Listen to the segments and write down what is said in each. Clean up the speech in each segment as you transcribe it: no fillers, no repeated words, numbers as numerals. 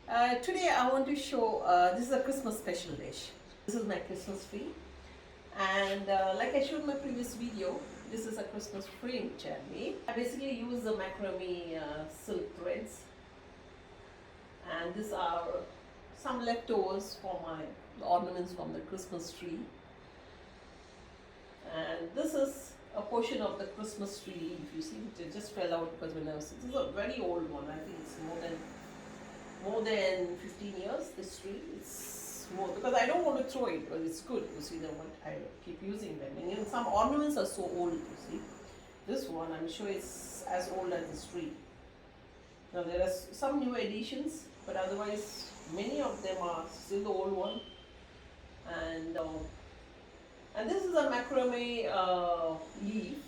Today I want to show, this is a Christmas special dish. This is my Christmas tree, and like I showed in my previous video, this is a Christmas frame which I made. I basically use the macrame silk threads, and these are some leftovers for my ornaments from the Christmas tree. And this is a portion of the Christmas tree leaf. You see, it just fell out because when I was, this is a very old one. I think it's more than 15 years. This tree, it's more, because I don't want to throw it because it's good. You see, I keep using them. And you know, some ornaments are so old. You see, this one I'm sure it's as old as this tree. Now there are some new additions, but otherwise many of them are still the old one. And this is a macrame leaf.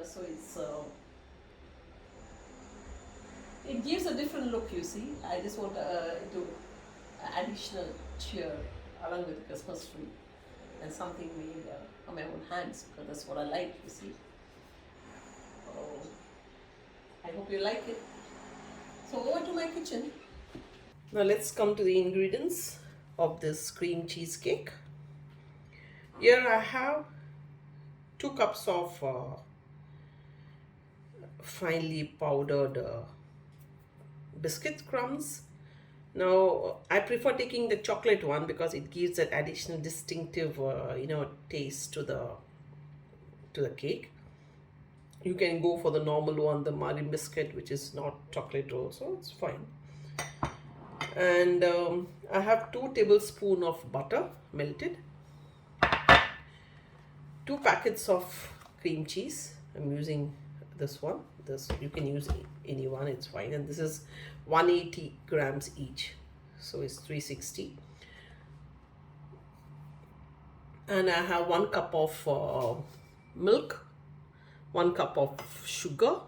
So it gives a different look. You see, I just want to additional cheer along with the Christmas tree, and something made on my own hands, because that's what I like. You see. Oh, I hope you like it. So over to my kitchen. Now let's come to the ingredients of this cream cheesecake. Here I have 2 cups of finely powdered biscuit crumbs. Now I prefer taking the chocolate one because it gives that additional distinctive taste to the cake. You can go for the normal one, the marine biscuit, which is not chocolate roll, so it's fine. And I have 2 tablespoons of butter melted, 2 packets of cream cheese. I'm using this one. This, you can use any one, it's fine. And this is 180 grams each, so it's 360. And I have 1 cup of milk, 1 cup of sugar,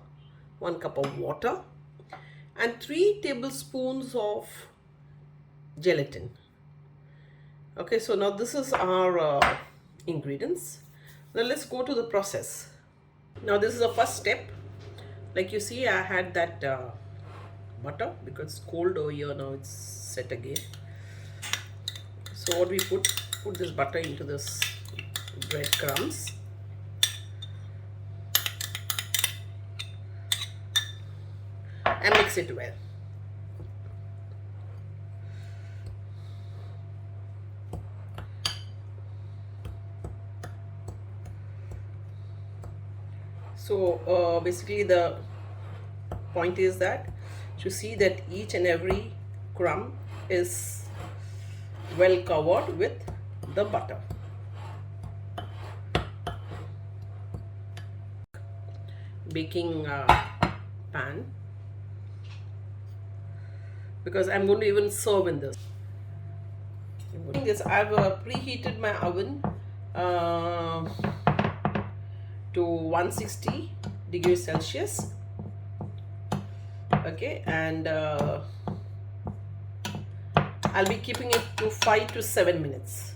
1 cup of water, and 3 tablespoons of gelatin. Okay, so now this is our ingredients. Now let's go to the process. Now this is the first step. Like you see, I had that butter because it's cold over here. Now it's set again. So what we put this butter into this breadcrumbs. And mix it well. So basically the point is that to see that each and every crumb is well covered with the butter. Baking pan, because I'm going to even serve in this. I've preheated my oven to 160 degrees Celsius. Okay, and I'll be keeping it to 5 to 7 minutes,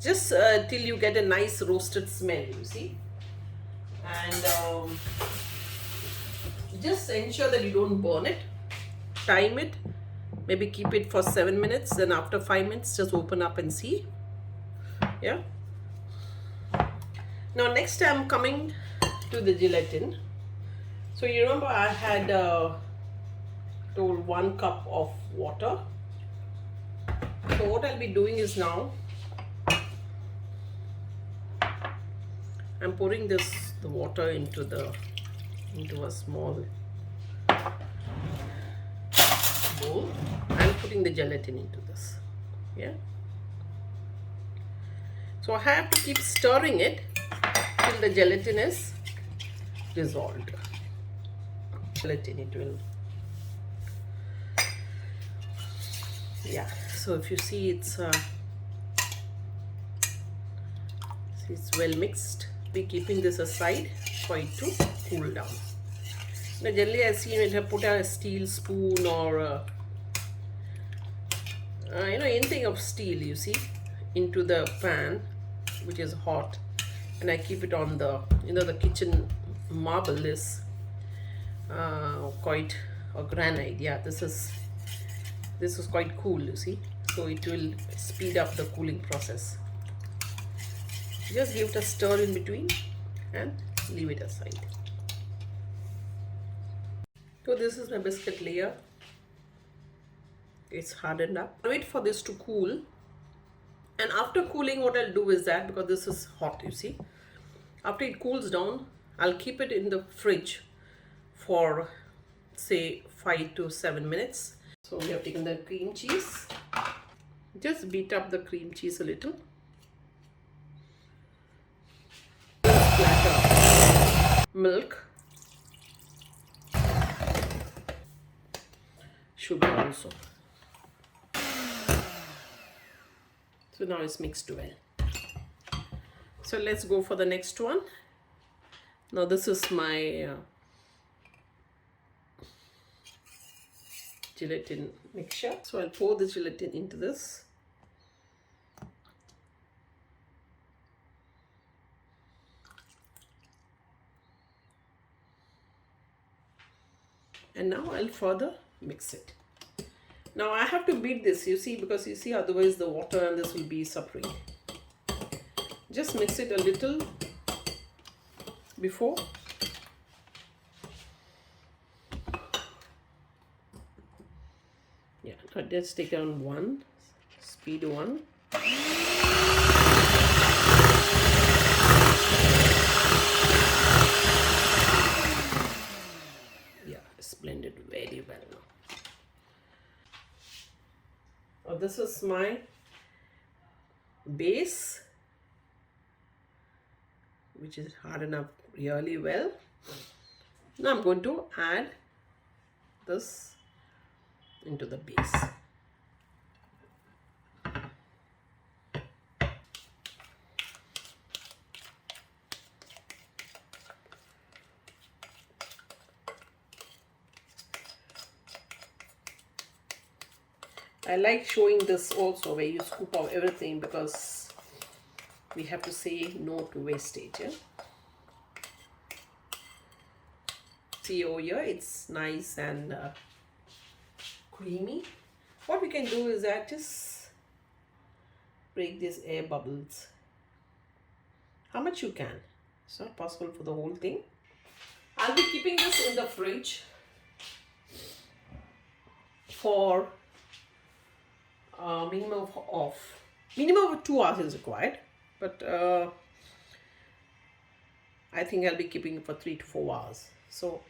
just till you get a nice roasted smell, you see. And just ensure that you don't burn it. Time it, maybe keep it for 7 minutes, then after 5 minutes just open up and see. Yeah. Now next I'm coming to the gelatin. So you remember I had told 1 cup of water. So what I'll be doing is now I'm pouring the water into a small bowl. I'm putting the gelatin into this. Yeah. So I have to keep stirring it till the gelatin is dissolved. Gelatin, it will. Yeah. So if you see, it's well mixed. Be keeping this aside for it to cool down. Now generally I've seen it, put a steel spoon or anything of steel, you see, into the pan which is hot, and I keep it on the the kitchen marble is quite or granite. Yeah, this is quite cool, you see. So it will speed up the cooling process. Just give it a stir in between and leave it aside. So this is my biscuit layer. It's hardened up. Wait for this to cool. And after cooling, what I'll do is that, because this is hot, you see, after it cools down, I'll keep it in the fridge for say 5 to 7 minutes. So we have taken the cream cheese. Just beat up the cream cheese a little. Splatter milk. Sugar also. So now it's mixed well. So let's go for the next one. Now this is my gelatin mixture. So I'll pour the gelatin into this. And now I'll further mix it. Now I have to beat this, you see, because you see otherwise the water and this will be separate. Just mix it a little before. Yeah, let's take down 1, speed 1. Yeah, it's blended very well now. Oh, this is my base, which is hardened up really well. Now I'm going to add this into the base. I like showing this also where you scoop out everything, because we have to say no to wastage. Yeah? See over here, it's nice and creamy. What we can do is that just break these air bubbles. How much you can. It's not possible for the whole thing. I'll be keeping this in the fridge for minimum of 2 hours is required, but I think I'll be keeping it for 3 to 4 hours. So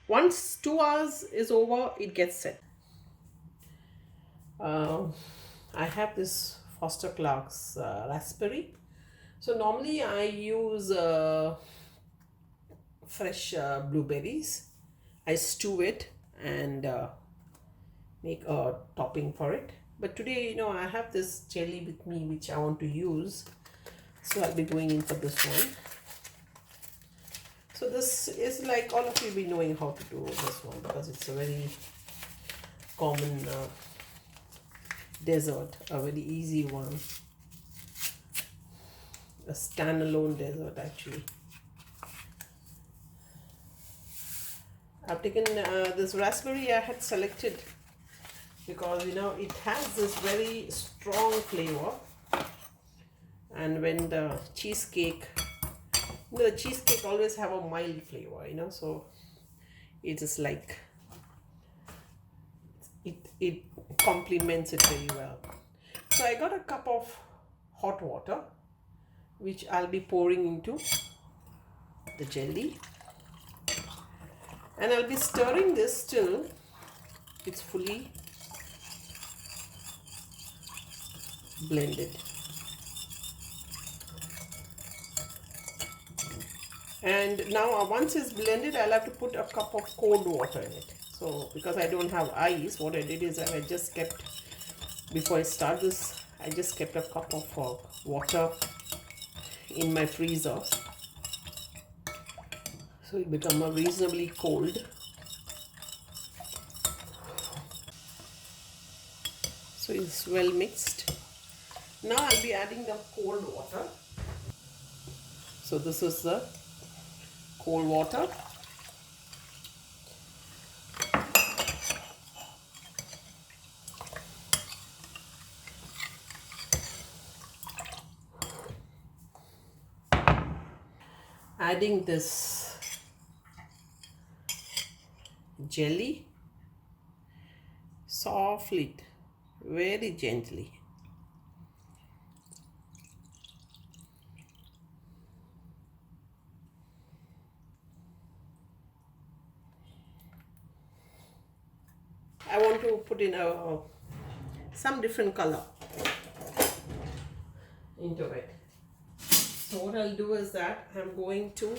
once 2 hours is over, it gets set. I have this Foster Clark's raspberry. So normally I use fresh blueberries. I stew it and make a topping for it. But today, I have this jelly with me which I want to use. So I'll be going in for this one. So this is like all of you be knowing how to do this one, because it's a very common dessert, a very easy one. A standalone dessert actually. I've taken this raspberry I had selected because it has this very strong flavor, and when the cheesecake always have a mild flavor, so it is like it complements it very well. So I got a cup of hot water which I'll be pouring into the jelly, and I'll be stirring this till it's fully blended. And now once it's blended, I'll have to put a cup of cold water in it. So because I don't have ice, what I did is that I just kept, before I start this, I just kept a cup of water in my freezer, so it become reasonably cold. So it's well mixed. Now I'll be adding the cold water. So this is the cold water. adding this jelly softly, very gently. I want to put in some different color into it. So what I'll do is that I'm going to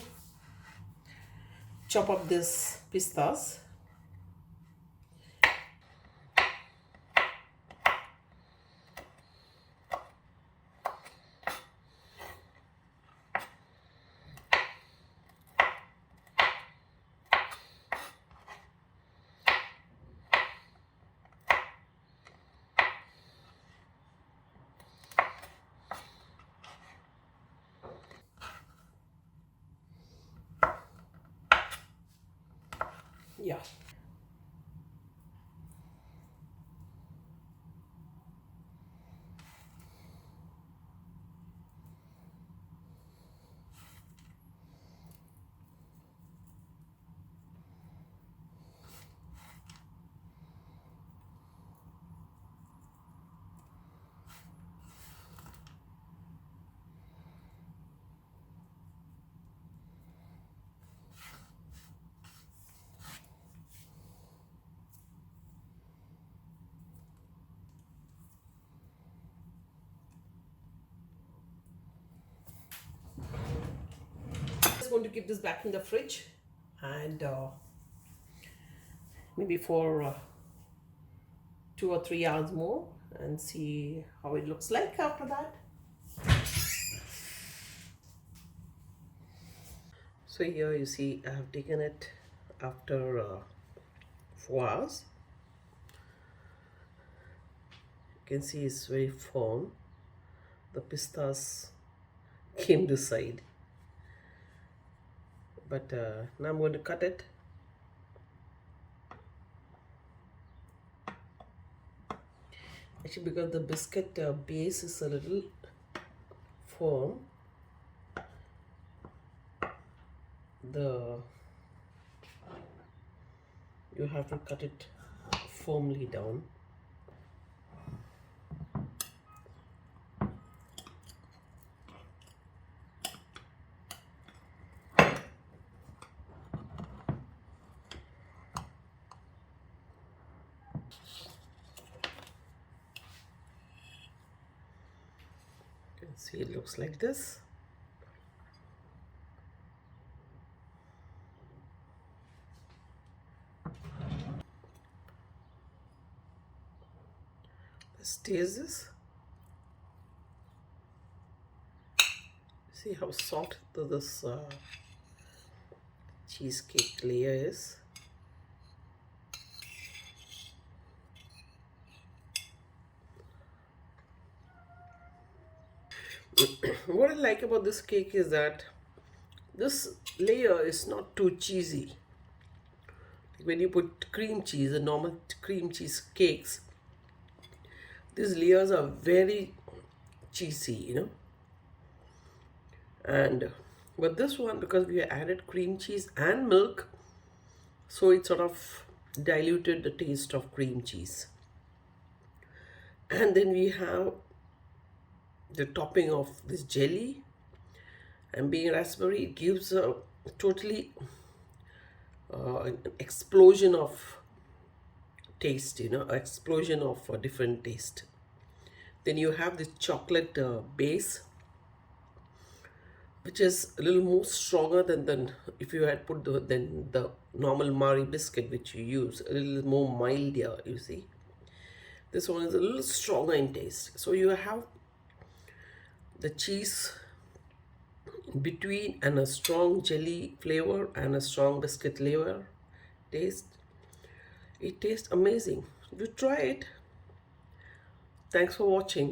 chop up this pistas. Yeah. Just going to keep this back in the fridge and maybe for 2 or 3 hours more and see how it looks like after that. So here you see I have taken it after 4 hours. You can see it's very firm. The pistas came this side. But now I'm going to cut it. Actually, because the biscuit base is a little firm, you have to cut it firmly down. You can see it looks like this. Let's taste this. See how soft this cheesecake layer is. What I like about this cake is that this layer is not too cheesy. When you put cream cheese, the normal cream cheese cakes, these layers are very cheesy, and with this one, because we added cream cheese and milk, so it sort of diluted the taste of cream cheese. And then we have the topping of this jelly, and being raspberry, it gives a totally an explosion of taste, explosion of a different taste. Then you have the chocolate base, which is a little more stronger than if you had put than the normal Marie biscuit which you use, a little more mild here, you see. This one is a little stronger in taste. So you have the cheese in between and a strong jelly flavor and a strong biscuit flavor taste. It tastes amazing. You try it. Thanks for watching.